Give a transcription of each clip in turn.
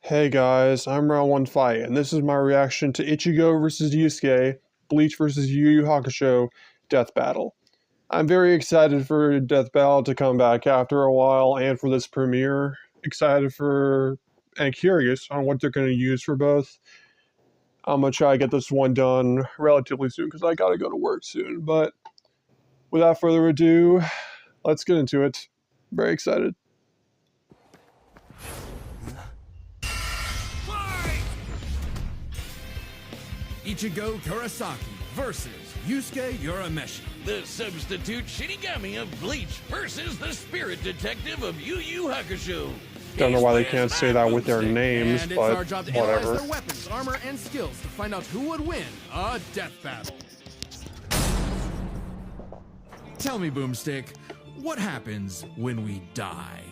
Hey guys, I'm Round 1 Fight, and this is my reaction to Ichigo vs Yusuke, Bleach vs Yu Yu Hakusho, Death Battle. I'm very excited for Death Battle to come back after a while, and for this premiere. Excited for, and curious on what they're going to use for both. I'm going to try to get this one done relatively soon, because I got to go to work soon, but without further ado, let's get into it. Very excited. Ichigo Kurosaki versus Yusuke Urameshi. The substitute Shinigami of Bleach versus the spirit detective of Yu Yu Hakusho. Don't know why they can't say that with their names, and but it's our job to whatever. analyze their weapons, armor, and skills to find out who would win a death battle. Tell me, Boomstick, what happens when we die?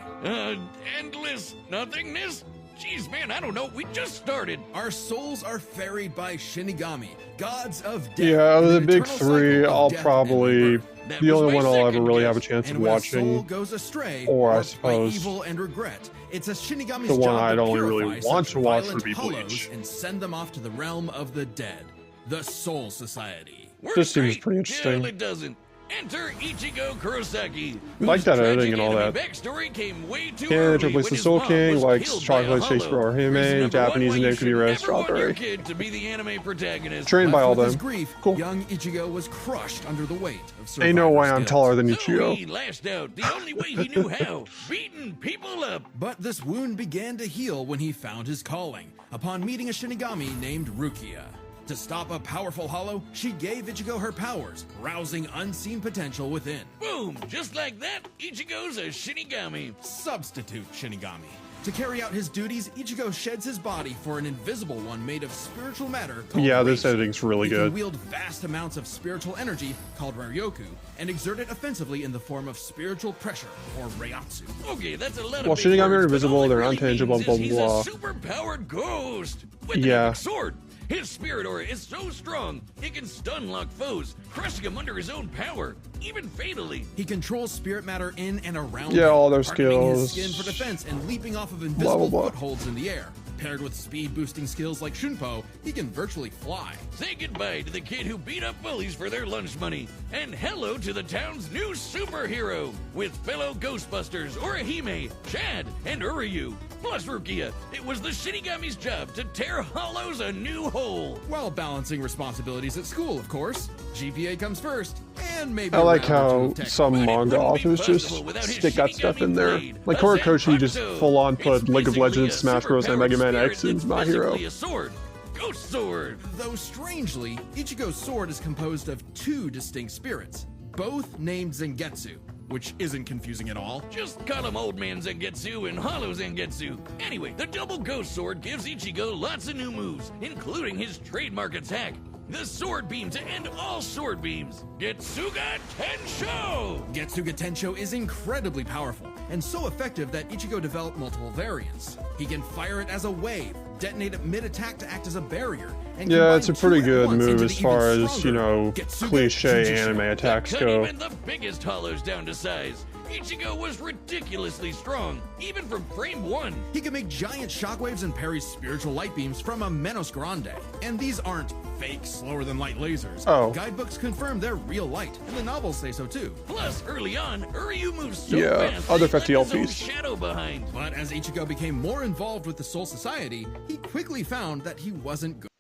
Endless nothingness? Jeez, man, I don't know. We just started. Our souls are ferried by Shinigami, gods of death. Yeah, out of the big eternal three, cycle of I'll death probably and rebirth. the only my one I'll ever second really guess. have a chance of And when a soul watching, goes astray, or I by suppose evil and regret, it's a Shinigami's the one job I'd to only really purify want such to watch violent would be hollows Bleach. and send them off to the realm of the dead, the Soul Society. This seems Great. pretty interesting. Well, it doesn't. Enter Ichigo Kurosaki. Like whose that tragic editing and all enemy that. backstory came way too Can't early replace when the his Soul mom King, was likes killed by chocolate a shakes hollow. for him, Reason number Japanese one name why could be you red should never want your strawberry. kid to be the anime protagonist. Trained by all Left with his them. grief, Cool. young Ichigo was crushed under the weight of Ain't no way survivor's I'm guilt. taller than So Ichigo. he lashed out the only way he knew how, beating people up. But this wound began to heal when he found his calling, upon meeting a Shinigami named Rukia. To stop a powerful hollow, she gave Ichigo her powers, rousing unseen potential within. Boom! Just like that, Ichigo's a Shinigami. Substitute Shinigami. To carry out his duties, Ichigo sheds his body for an invisible one made of spiritual matter called Yeah, this Reishi. editing's really He can good. wield vast amounts of spiritual energy, called Ryoryoku, and exert it offensively in the form of spiritual pressure, or Reiatsu. Okay, that's a lot Well, of big Shinigami are words, but invisible, all it they're really intangible, means blah, is blah, he's blah. a super-powered ghost with Yeah. an epic sword. His spirit aura is so strong, it can stun lock foes, crushing them under his own power, even fatally. He controls spirit matter in and around Yeah, him, all their hardening his skills. skin for defense and leaping off of Blah, invisible blah, blah. footholds in the air. Paired with speed-boosting skills like Shunpo, he can virtually fly. Say goodbye to the kid who beat up bullies for their lunch money, and hello to the town's new superhero, with fellow Ghostbusters Orihime, Chad, and Uryu. Plus Rukia, it was the Shinigami's job to tear hollows a new hole. While balancing responsibilities at school, of course. GPA comes first, and maybe I a like round or two how of tech. some But it manga wouldn't be authors just possible without his stick that stuff in Shinigami there. blade, Like a Horikoshi just Zanpakuto. full on put It's League of basically Legends, a Smash Bros, and superpowered Mega Man spirit X into that's My Hero. basically a sword. Ghost sword. Though strangely, Ichigo's sword is composed of two distinct spirits, both named Zangetsu, which isn't confusing at all. Just call him Old Man Zangetsu and Hollow Zangetsu. Anyway, the double ghost sword gives Ichigo lots of new moves, including his trademark attack, the sword beam to end all sword beams, Getsuga Tensho! Getsuga Tensho is incredibly powerful, and so effective that Ichigo developed multiple variants. He can fire it as a wave, detonate it mid-attack to act as a barrier, and Yeah, combine it's a two pretty at good once move into as the far even as, you stronger know, Getsuga cliche Jujutsu. anime attacks Cut go. even the biggest hollows down to size. Ichigo was ridiculously strong, even from frame 1. He can make giant shockwaves and parry spiritual light beams from a Menos Grande. And these aren't fake, slower-than-light lasers. Oh. Guidebooks confirm they're real light, and the novels say so too. Plus, early on, Uryu moves so Yeah, fast other that he left his own 50 LPs. shadow behind. But as Ichigo became more involved with the Soul Society, he quickly found that he wasn't good.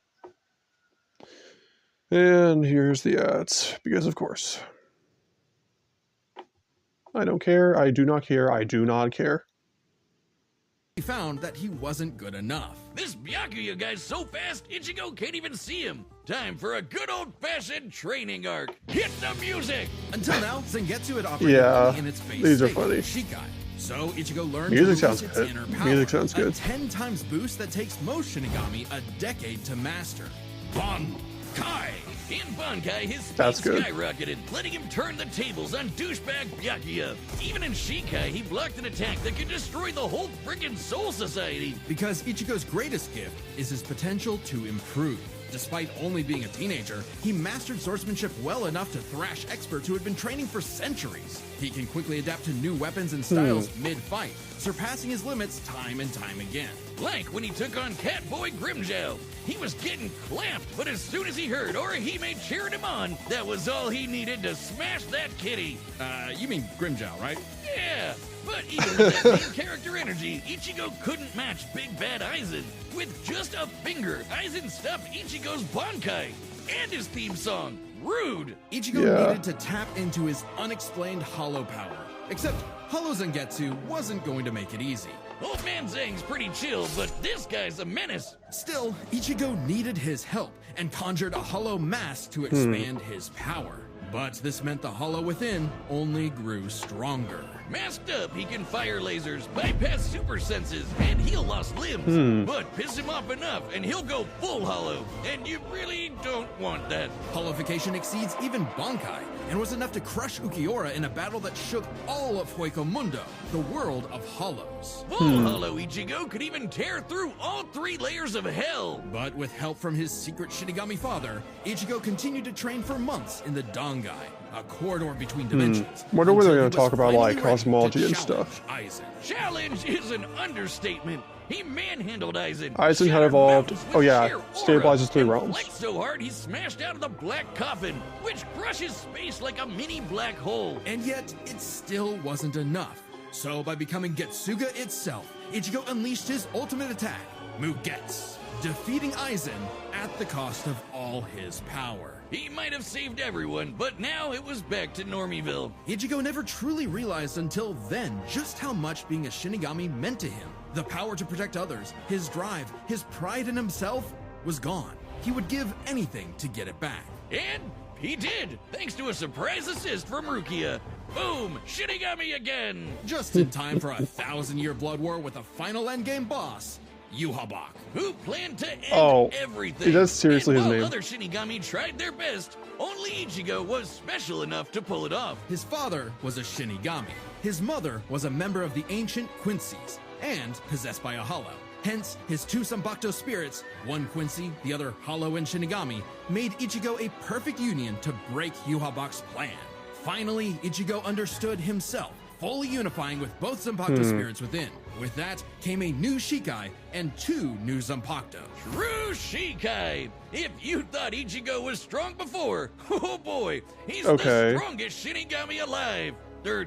And here's the ads, because of course. I don't care, I do not care, I do not care. He found that he wasn't good enough. This Byakuya guy's so fast, Ichigo can't even see him. Time for a good old-fashioned training arc. Hit the music! Until now, Zangetsu had operated Yeah, only in its base these are state, funny. Shikai. So Ichigo learned Music to release sounds its good. inner power, Music sounds good. a 10 times boost that takes most Shinigami a decade to master. Bankai! In Bankai, his speed That's good. skyrocketed, letting him turn the tables on douchebag Byakuya. Even in Shikai, he blocked an attack that could destroy the whole frickin' Soul Society. Because Ichigo's greatest gift is his potential to improve. Despite only being a teenager, he mastered swordsmanship well enough to thrash experts who had been training for centuries. He can quickly adapt to new weapons and styles mid-fight, surpassing his limits time and time again. Like when he took on Catboy Grimjow. He was getting clamped, but as soon as he heard Orihime cheering him on, that was all he needed to smash that kitty. You mean Grimjow, right? Yeah, but even with that main character energy, Ichigo couldn't match Big Bad Aizen. With just a finger, Aizen stopped Ichigo's Bankai and his theme song. Rude! Ichigo needed to tap into his unexplained hollow power. Except Hollow Zangetsu wasn't going to make it easy. Old Man Zang's pretty chill, but this guy's a menace. Still, Ichigo needed his help and conjured a hollow mask to expand his power. But this meant the hollow within only grew stronger. Masked up, he can fire lasers, bypass super senses, and heal lost limbs. But piss him off enough, and he'll go full hollow. And you really don't want that. Hollowification exceeds even Bankai, and was enough to crush Ukiura in a battle that shook all of Hueco Mundo, the world of hollows. Full hollow Ichigo could even tear through all 3 layers of hell. But with help from his secret Shinigami father, Ichigo continued to train for months in the Dangai, a corridor between dimensions. Wonder where they're until going he to talk was about, finally like, ready to cosmology and challenge stuff. Aizen. Challenge is an understatement. He manhandled Aizen. Aizen had shattered evolved. mountains Oh with yeah, sheer aura, stabilizes 3 and realms. flexed so hard he smashed out of the black coffin, which crushes space like a mini black hole. And yet, it still wasn't enough. So by becoming Getsuga itself, Ichigo unleashed his ultimate attack, Mugetsu, defeating Aizen at the cost of all his power. He might have saved everyone, but now it was back to Normieville. Ichigo never truly realized until then just how much being a Shinigami meant to him. The power to protect others, his drive, his pride in himself was gone. He would give anything to get it back. And he did, thanks to a surprise assist from Rukia. Boom! Shinigami again! Just in time for a 1,000-year blood war with a final endgame boss, Yhwach. Who planned to end everything. That's seriously and his while name. Other Shinigami tried their best, only Ichigo was special enough to pull it off. His father was a Shinigami. His mother was a member of the ancient Quincy's and possessed by a hollow. Hence, his 2 Zanbakuto spirits, one Quincy, the other hollow and Shinigami, made Ichigo a perfect union to break Yhwach's plan. Finally, Ichigo understood himself, fully unifying with both Zanbakuto spirits within. With that came a new Shikai and 2 new Zanbakuto. True Shikai! If you thought Ichigo was strong before, oh boy, he's Okay. the strongest Shinigami alive. They're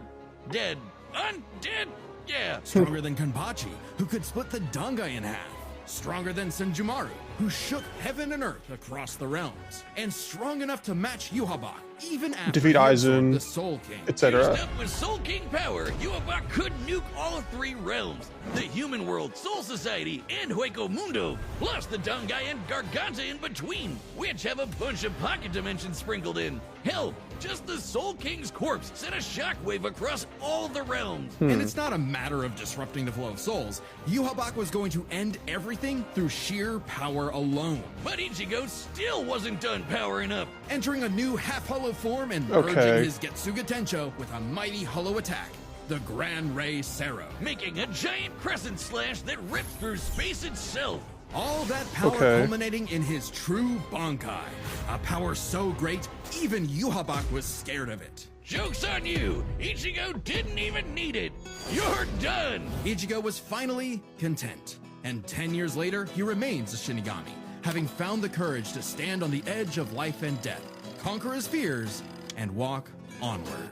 dead. Undead? Yeah. Stronger than Kanbachi, who could split the Dangai in half. Stronger than Senjumaru, who shook heaven and earth across the realms. And strong enough to match Yhwach, even after Defeat he absorbed Aizen, the Soul King. etc. Used up with Soul King power, Yhwach could nuke all 3 realms. The human world, Soul Society, and Hueco Mundo, plus the Dangai and Garganta in between, which have a bunch of pocket dimensions sprinkled in. Hell, just the Soul King's corpse sent a shockwave across all the realms. And it's not a matter of disrupting the flow of souls. Yhwach was going to end everything through sheer power alone. But Ichigo still wasn't done powering up. Entering a new half-hollow form and Okay. merging his Getsuga Tencho with a mighty hollow attack, the Gran Ray Sero. Making a giant crescent slash that rips through space itself. All that power Okay. culminating in his true Bankai. A power so great, even Yhwach was scared of it. Joke's on you! Ichigo didn't even need it! You're done! Ichigo was finally content. And 10 years later, he remains a Shinigami, having found the courage to stand on the edge of life and death, conquer his fears, and walk onward.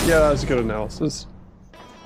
Yeah, that's a good analysis.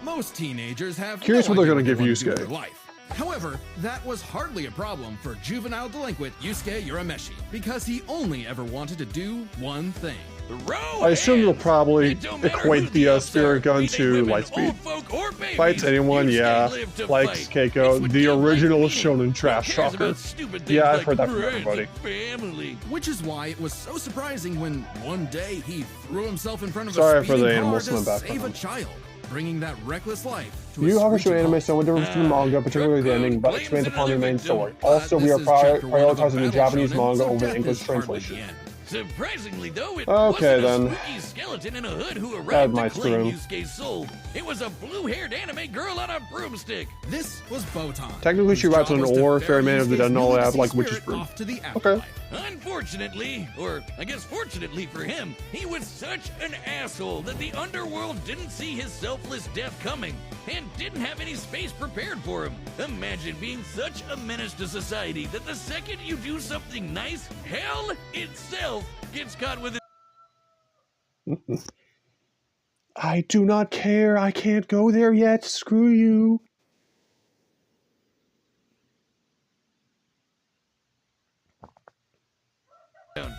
Most teenagers have Curious no what they're idea gonna what give they want to do Yusuke. with their life. However, that was hardly a problem for juvenile delinquent Yusuke Urameshi, because he only ever wanted to do one thing. Throw I assume you'll hands. probably It don't matter equate who the ups spirit are, gun be they to women, Lightspeed. old folk, or babies. Fights anyone, Yusuke yeah. lived to Likes fight. Keiko, This would the give life original meaning. shonen trash Who cares talker. about stupid things Yeah, I've like heard that from friends everybody. and family. Which is why it was so surprising when one day he threw himself in front of Sorry a for the speeding car animals in to the background. save a child, bringing that reckless life to Yu Yu a Hakusho screeching anime halt. is somewhat different from the manga, particularly the ending, but Blames expands upon the another main victim. story. Also, we This are is chapter one of a prioritizing the battle Japanese shonen, manga so over the death English is hardly translation. the end. Surprisingly, though, it Okay, wasn't then. a spooky skeleton in a hood who That arrived to might claim screw. Yusuke's soul. It was a blue-haired anime girl on a broomstick. This was Botan. Technically, whose she writes job an was to ore, ferry Fairyman of the Dead, Yusuke's and all newly that, deceased like witch's spirit brew. off to the Okay. afterlife. Unfortunately, or I guess fortunately for him, he was such an asshole that the underworld didn't see his selfless death coming and didn't have any space prepared for him. Imagine being such a menace to society that the second you do something nice, hell itself gets caught with it. I do not care. I can't go there yet. Screw you.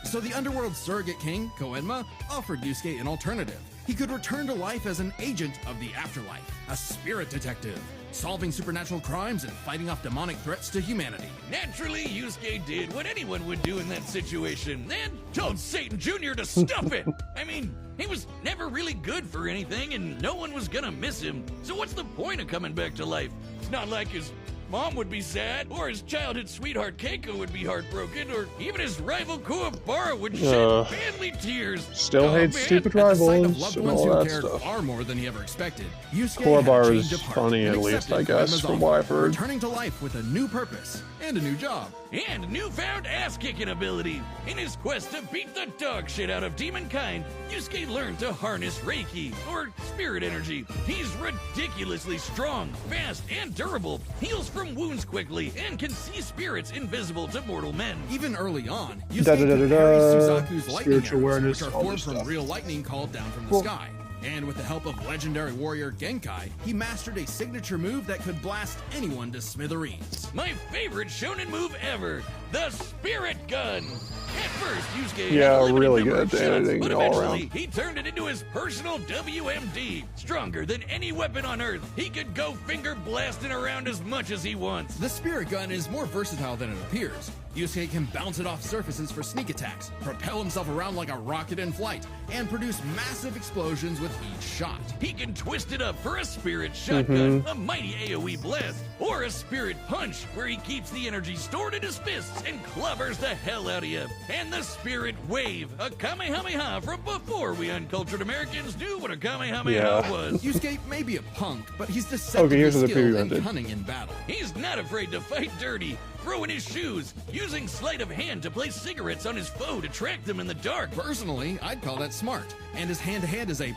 So the underworld surrogate king, Koenma, offered Yusuke an alternative. He could return to life as an agent of the afterlife, a spirit detective, solving supernatural crimes and fighting off demonic threats to humanity. Naturally, Yusuke did what anyone would do in that situation, and told Satan Jr. to stop it. I mean, he was never really good for anything, and no one was gonna miss him. So what's the point of coming back to life? It's not like his mom would be sad, or his childhood sweetheart Keiko would be heartbroken, or even his rival Kuwabara would shed manly tears. Still Oh, hates man. stupid At the sight of rivals loved and ones all who that cared stuff. far more than he ever expected, Yusuke Kuwabara had a is change of heart funny, and at least, accepted I guess, Koenma's from offer, what I've heard. returning to life with a new purpose and a new job. And newfound ass-kicking ability. In his quest to beat the dog shit out of demonkind, Yusuke learned to harness Reiki, or spirit energy. He's ridiculously strong, fast, and durable, heals from wounds quickly, and can see spirits invisible to mortal men. Even early on, Yusuke Da-da-da-da-da. could parry Suzaku's lightning Spiritual arrows, awareness, which are all formed this from stuff. real lightning called down from the Cool. sky. And with the help of legendary warrior Genkai, he mastered a signature move that could blast anyone to smithereens. My favorite shonen move ever, the Spirit Gun. At first, Yusuke Yeah, had a limited really number of good shots, editing but all eventually around. he turned it into his personal WMD. Stronger than any weapon on Earth, he could go finger blasting around as much as he wants. The spirit gun is more versatile than it appears. Yusuke can bounce it off surfaces for sneak attacks, propel himself around like a rocket in flight, and produce massive explosions with each shot. He can twist it up for a spirit shotgun, a mighty AoE blast, or a spirit punch, where he keeps the energy stored in his fists and clobbers the hell out of you. And the spirit wave, a Kamehameha from before we uncultured Americans knew what a Kamehameha Yeah. was. Yusuke may be a punk, but he's deceptively Okay, here's what the skilled preview and ended. cunning in battle. He's not afraid to fight dirty, throwing his shoes, using sleight of hand to place cigarettes on his foe to track them in the dark. Personally, I'd call that smart. And his hand-to-hand is A+.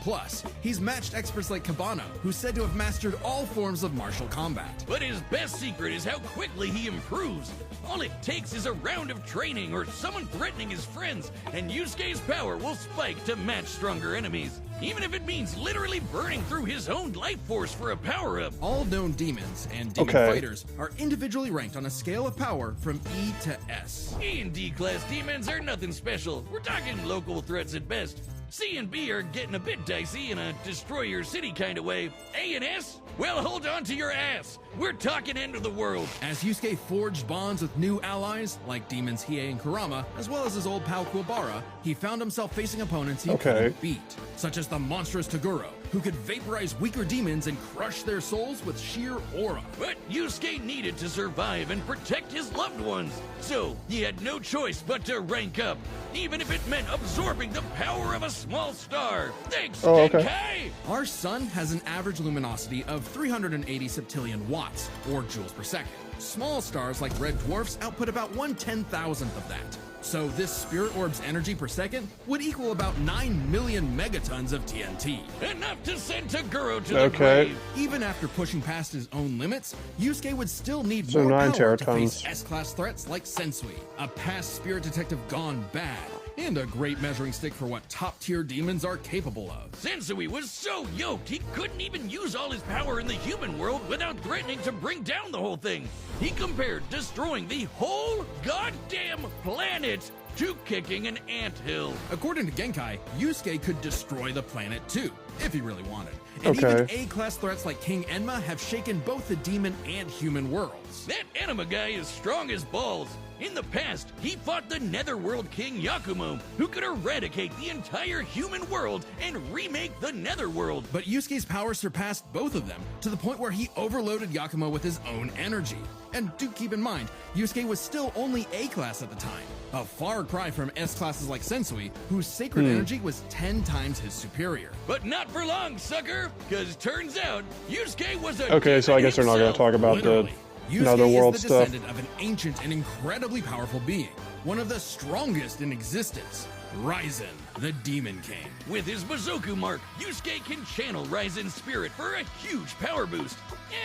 He's matched experts like Cabano, who's said to have mastered all forms of martial combat. But his best secret is how quickly he improves. All it takes is a round of training or someone threatening his friends, and Yusuke's power will spike to match stronger enemies. Even if it means literally burning through his own life force for a power-up. All known demons and demon Okay. fighters are individually ranked on a scale of power from E to S. E and D class demons are nothing special. We're talking local threats at best. C and B are getting a bit dicey in a destroy your city kind of way. A and S? Well, hold on to your ass. We're talking end of the world. As Yusuke forged bonds with new allies, like demons Hiei and Kurama, as well as his old pal Kuwabara, he found himself facing opponents he Okay. couldn't beat, such as the monstrous Toguro, who could vaporize weaker demons and crush their souls with sheer aura. But Yusuke needed to survive and protect his loved ones. So he had no choice but to rank up, even if it meant absorbing the power of a small star. Thanks, Oh, okay. Genkai! Our sun has an average luminosity of 380 septillion watts, or joules per second. Small stars like red dwarfs output about 1/10,000th of that. So this spirit orb's energy per second would equal about 9 million megatons of TNT. Enough to send Toguro to the Okay. grave. Even after pushing past his own limits, Yusuke would still need So more 9 power to face teratons. S-class threats like Sensui, a past spirit detective gone bad, and a great measuring stick for what top-tier demons are capable of. Sensui was so yoked he couldn't even use all his power in the human world without threatening to bring down the whole thing. He compared destroying the whole goddamn planet to kicking an anthill. According to Genkai, Yusuke could destroy the planet too, if he really wanted. And Okay. even A-class threats like King Enma have shaken both the demon and human worlds. That anima guy is strong as balls. In the past, he fought the Netherworld King Yakumo, who could eradicate the entire human world and remake the Netherworld. But Yusuke's power surpassed both of them, to the point where he overloaded Yakumo with his own energy. And do keep in mind, Yusuke was still only A-class at the time. a far cry from S-classes like Sensui, whose sacred energy was 10 times his superior. But not for long, sucker, because turns out Yusuke was a Okay, so I guess they're not going to talk about Literally, the Yusuke Netherworld is the stuff. descendant of an ancient and incredibly powerful being, one of the strongest in existence, Ryzen, the Demon King. With his Mizoku mark, Yusuke can channel Ryzen's spirit for a huge power boost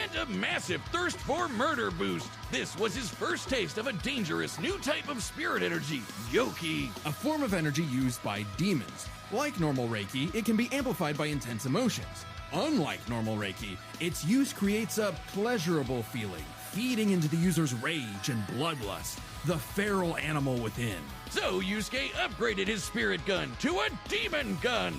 and a massive thirst for murder boost. This was his first taste of a dangerous new type of spirit energy, Yoki. A form of energy used by demons. Like normal Reiki, it can be amplified by intense emotions. Unlike normal Reiki, its use creates a pleasurable feeling, feeding into the user's rage and bloodlust, the feral animal within. So Yusuke upgraded his spirit gun to a demon gun.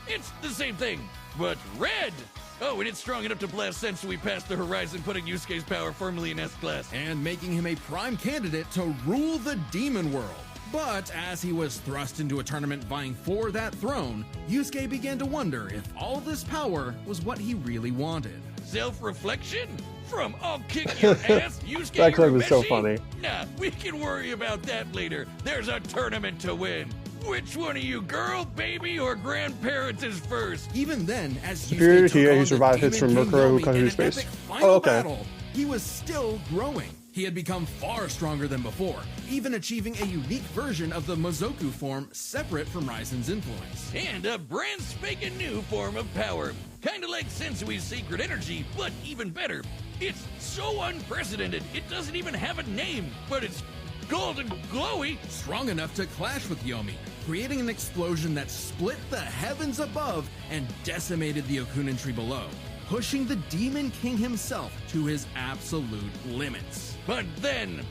It's the same thing, but red. Oh, and it's strong enough to blast Sensui past the horizon, putting Yusuke's power firmly in S-class. And making him a prime candidate to rule the demon world. But as he was thrust into a tournament vying for that throne, Yusuke began to wonder if all this power was what he really wanted. Self-reflection? From I'll kick your ass, Yusuke That clip was so Urameshi? funny. Nah, we can worry about that later. There's a tournament to win. Which one of you, girl, baby, or grandparents is first? Even then, as Superior Yusuke to Hiei, took he on survived the hits from Demon King Mukuro, who Yomi cut in his an face. epic final Oh, okay. battle, he was still growing. He had become far stronger than before, even achieving a unique version of the Mizoku form separate from Ryzen's influence. And a brand spanking new form of power. Kinda like Sensui's secret energy, but even better. It's so unprecedented, it doesn't even have a name, but it's golden glowy. Strong enough to clash with Yomi, creating an explosion that split the heavens above and decimated the Okunin tree below, pushing the Demon King himself to his absolute limits. But then,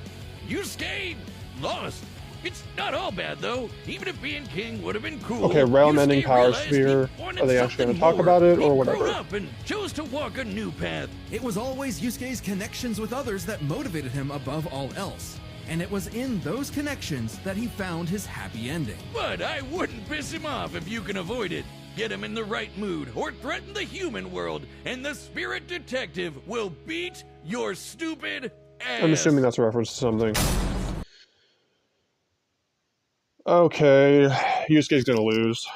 Yusuke lost. It's not all bad though. Even if being king would have been cool. Okay, realm-ending Yusuke power realized he sphere. wanted Are they actually going something to talk more. about it, or He whatever? grew up and chose to walk a new path. It was always Yusuke's connections with others that motivated him above all else. And it was in those connections that he found his happy ending. But I wouldn't piss him off if you can avoid it. Get him in the right mood or threaten the human world, and the spirit detective will beat your stupid ass. I'm assuming that's a reference to something. Okay, Yusuke's gonna lose.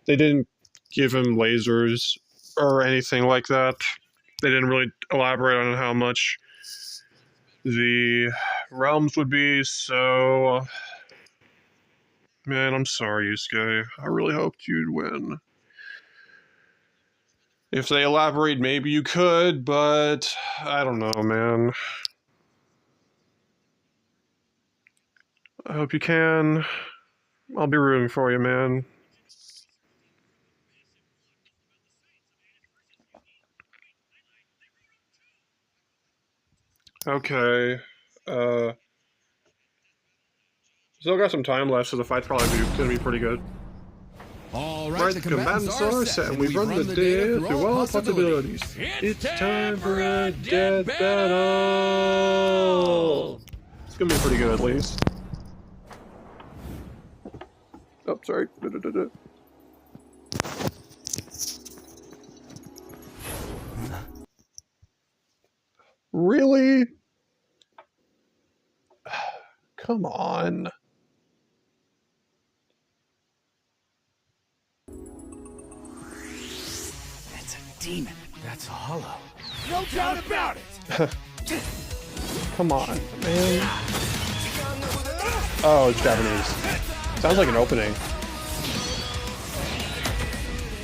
They didn't give him lasers or anything like that. They didn't really elaborate on how much the realms would be, so... Man, I'm sorry, Yusuke. I really hoped you'd win. If they elaborate, maybe you could, but I don't know, man. I hope you can. I'll be rooting for you, man. Okay. Still got some time left, so the fight's probably gonna be pretty good. All Right, right, the combatants are set, and we've run the day through all possibilities. It's time for a death battle! It's gonna be pretty good, at least. Oh, sorry. Really? Come on. That's a demon. That's a hollow. No doubt about it. Come on, man. Oh, it's Japanese. Sounds like an opening.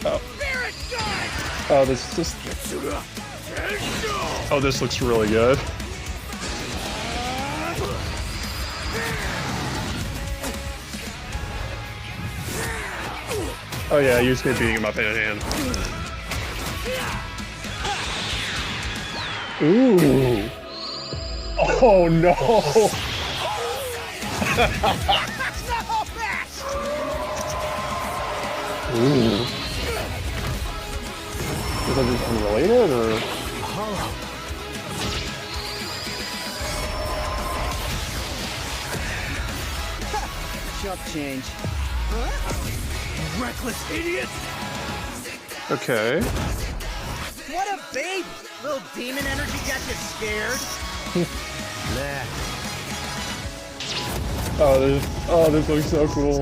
Oh. Oh, this. Oh, this looks really good. Oh yeah, Yusuke beating him up hand in hand. Ooh. Oh no. Ooh. Is that just unrelated, or? Chump change. Reckless idiot! Okay. What a baby! Little demon energy got you scared? Nah. this looks so cool.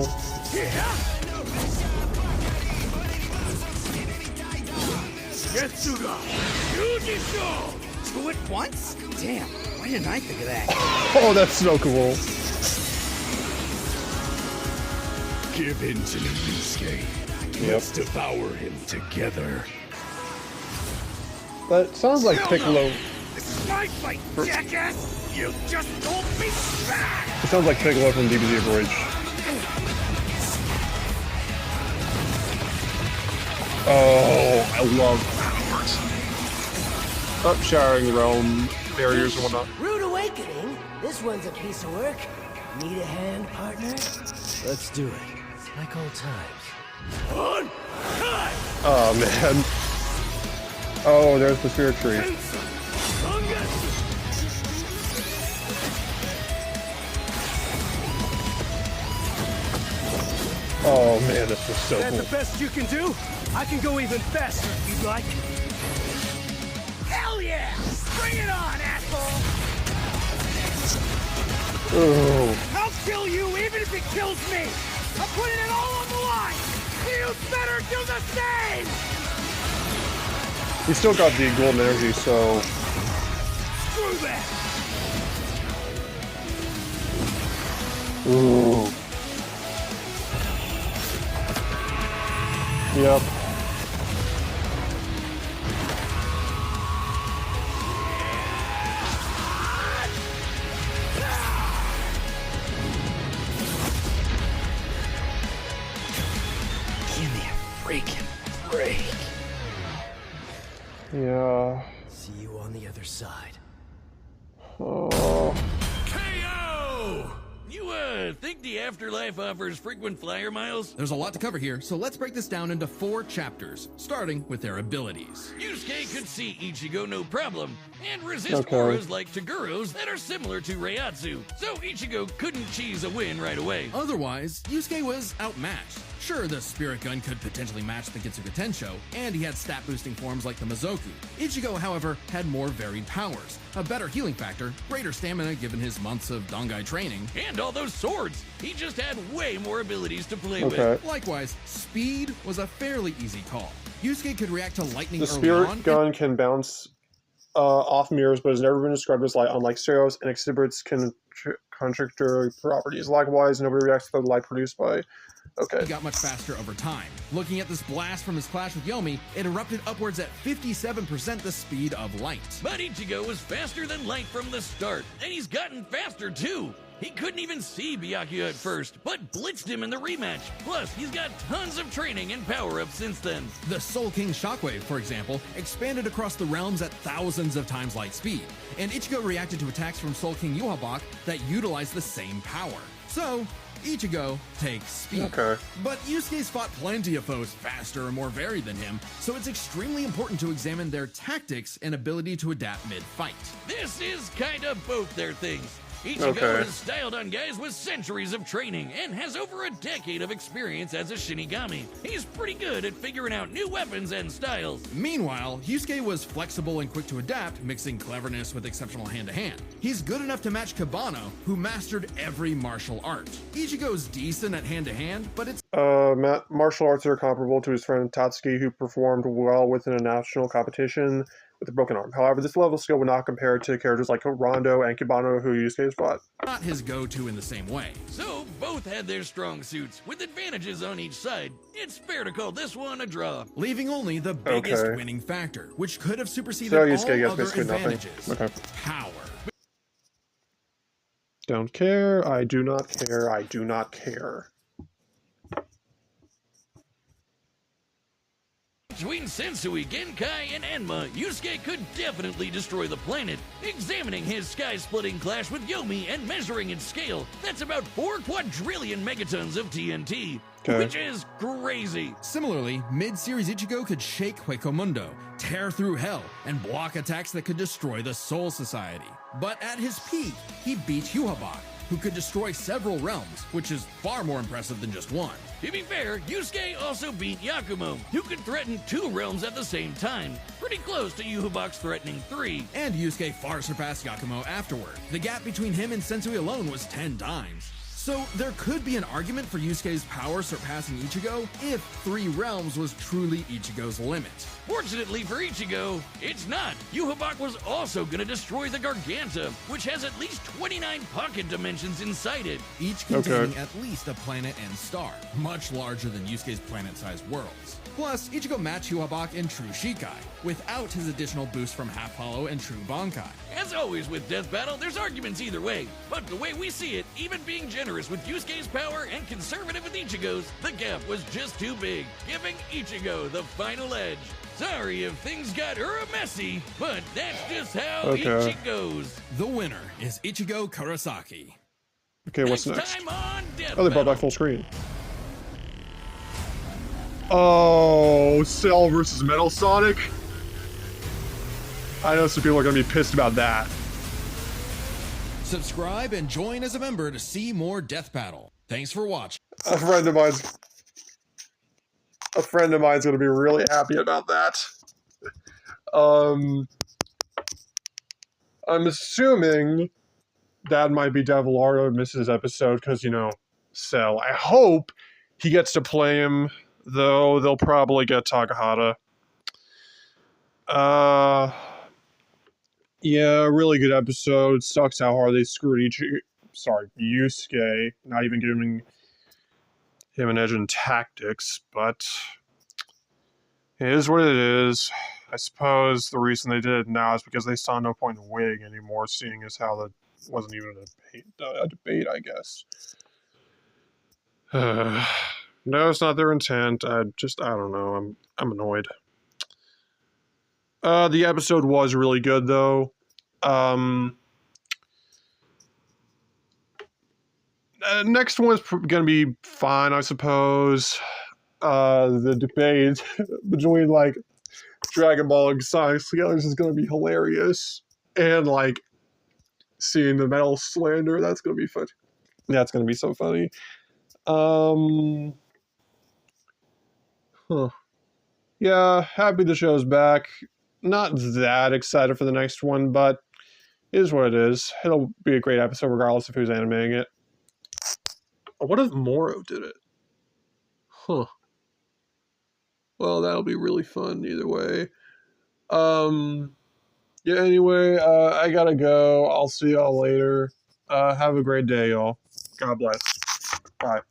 Getsuga! Yujisho! Two at once? Damn, why didn't I think of that? Oh, that's so cool. Give in to the Yusuke. Let's devour him together. That sounds like Piccolo. This is my fight, jackass! You just told me back! It sounds like Piccolo from DBZ Bridge. Oh, I love powers. Up sharing realm barriers and whatnot. Rude awakening. This one's a piece of work. Need a hand, partner? Let's do it. Like old times. On time! Oh man. Oh, there's the spirit tree. Oh man, this was so Is that cool. the best you can do? I can go even faster if you'd like. Hell yeah! Bring it on, asshole! Ooh. I'll kill you even if it kills me! I'm putting it all on the line! You better do the same! We still got the golden energy, so Screw that! ooh. Yep. Give me a freaking break. Yeah. See you on the other side. Oh. KO! You, think the afterlife offers frequent flyer miles? There's a lot to cover here, so let's break this down into 4 chapters, starting with their abilities. Yusuke could see Ichigo no problem, and resist Okay. auras like Taguro's that are similar to Reiatsu, so Ichigo couldn't cheese a win right away. Otherwise, Yusuke was outmatched. Sure, the Spirit Gun could potentially match the Getsuga Tensho, and he had stat-boosting forms like the Mizoku. Ichigo, however, had more varied powers, a better healing factor, greater stamina given his months of Dangai training. And all those swords! He just had way more abilities to play Okay. with. Likewise, speed was a fairly easy call. Yusuke could react to lightning The early spirit on, gun can bounce off mirrors, but has never been described as light, unlike Stereos, and exhibits contradictory properties. Likewise, nobody reacts to the light produced by. Okay. He got much faster over time. Looking at this blast from his clash with Yomi, it erupted upwards at 57% the speed of light. But Ichigo was faster than light from the start, and he's gotten faster too. He couldn't even see Byakuya at first, but blitzed him in the rematch. Plus, he's got tons of training and power-ups since then. The Soul King Shockwave, for example, expanded across the realms at thousands of times light speed, and Ichigo reacted to attacks from Soul King Yuhabak that utilized the same power. So, Ichigo takes speed. Okay. But Yusuke's fought plenty of foes faster and more varied than him, so it's extremely important to examine their tactics and ability to adapt mid-fight. This is kind of both their things. Ichigo Okay. has styled on guys with centuries of training and has over a decade of experience as a Shinigami. He's pretty good at figuring out new weapons and styles. Meanwhile, Yusuke was flexible and quick to adapt, mixing cleverness with exceptional hand-to-hand. He's good enough to match Kabano, who mastered every martial art. Ichigo's decent at hand-to-hand, but it's Martial arts are comparable to his friend Tatsuki, who performed well within a national competition with a broken arm. However, this level of skill would not compare to characters like Rondo and Kibano, who Yusuke has fought. not his go-to in the same way. So, both had their strong suits, with advantages on each side. It's fair to call this one a draw. Leaving only the biggest Okay. winning factor, which could have superseded So Yusuke all gets other basically nothing. advantages. Okay. Power. Don't care. I do not care. I do not care. Between Sensui, Genkai, and Enma, Yusuke could definitely destroy the planet. Examining his sky-splitting clash with Yomi and measuring its scale, that's about 4 quadrillion megatons of TNT, Okay. which is crazy. Similarly, mid-series Ichigo could shake Huecomundo, tear through hell, and block attacks that could destroy the Soul Society. But at his peak, he beat Yuhabak, who could destroy several realms, which is far more impressive than just one. To be fair, Yusuke also beat Yakumo, who could threaten 2 realms at the same time, pretty close to Yuhabak's threatening 3. And Yusuke far surpassed Yakumo afterward. The gap between him and Sensui alone was 10 times. So there could be an argument for Yusuke's power surpassing Ichigo if 3 realms was truly Ichigo's limit. Fortunately for Ichigo, it's not. Yhwach was also gonna destroy the Garganta, which has at least 29 pocket dimensions inside it. Each containing at least a planet and star, much larger than Yusuke's planet-sized worlds. Plus, Ichigo matched Yhwach in True Shikai, without his additional boost from Half Hollow and True Bankai. As always with Death Battle, there's arguments either way, but the way we see it, even being generous with Yusuke's power and conservative with Ichigo's, the gap was just too big, giving Ichigo the final edge. Sorry if things got messy, but that's just how Ichigo goes. The winner is Ichigo Kurosaki. Okay, what's next? Time on Death Oh, they brought Battle. back full screen. Oh, Cell versus Metal Sonic? I know some people are going to be pissed about that. Subscribe and join as a member to see more Death Battle. Thanks for watching. A friend of mine's going to be really happy about that. I'm assuming that might be Devilardo misses his episode because, you know, Cell. I hope he gets to play him, though they'll probably get Takahata. Yeah, really good episode. Sucks how hard they screwed Yusuke, not even giving him an edge in tactics, but it is what it is. I suppose the reason they did it now is because they saw no point in waiting anymore, seeing as how that wasn't even a debate, I guess. No, it's not their intent. I don't know. I'm annoyed. The episode was really good, though. Next one's gonna be fine, I suppose. The debate between, like, Dragon Ball and Sonic Scalers is gonna be hilarious. And, like, seeing the Metal Slander, that's gonna be fun. That's gonna be so funny. Yeah, happy the show's back. Not that excited for the next one, but it is what it is. It'll be a great episode regardless of who's animating it. What if Moro did it? Huh. Well, that'll be really fun either way. Yeah, anyway, I gotta go. I'll see y'all later. Have a great day, y'all. God bless. Bye.